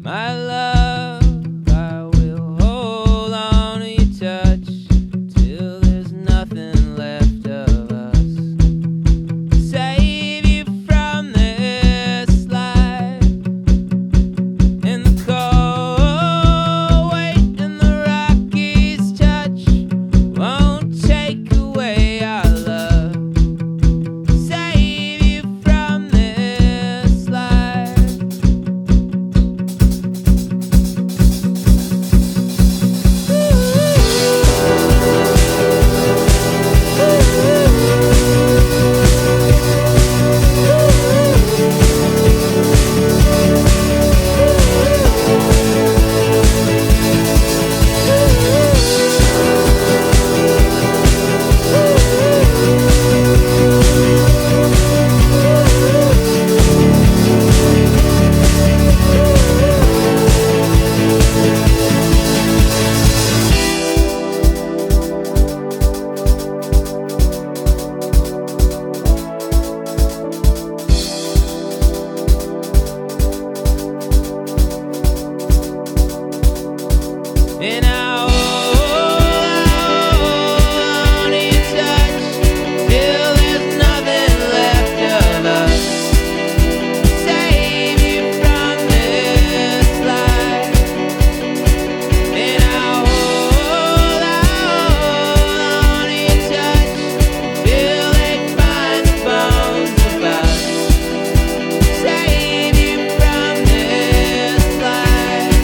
My love, I will hold on to your touch till there's nothing left of us. Save you from this life in the cold weight and the Rockies touch won't take away our love. Save you from this life. And I hold on to your touch till there's nothing left of us. Save you from this life. And I hold on to your touch till they find the bones of us. Save you from this life.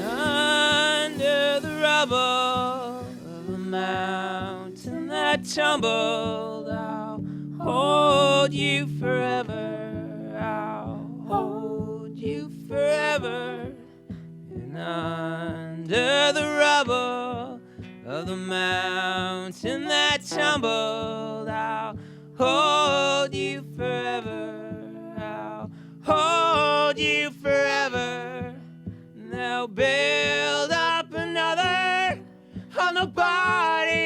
Under the rubble of a mountain that tumbled, I'll hold you forever. I'll hold you forever. And under the rubble of the mountain that tumbled, I'll hold you forever. I'll hold you forever. They'll build up another. I'll nobody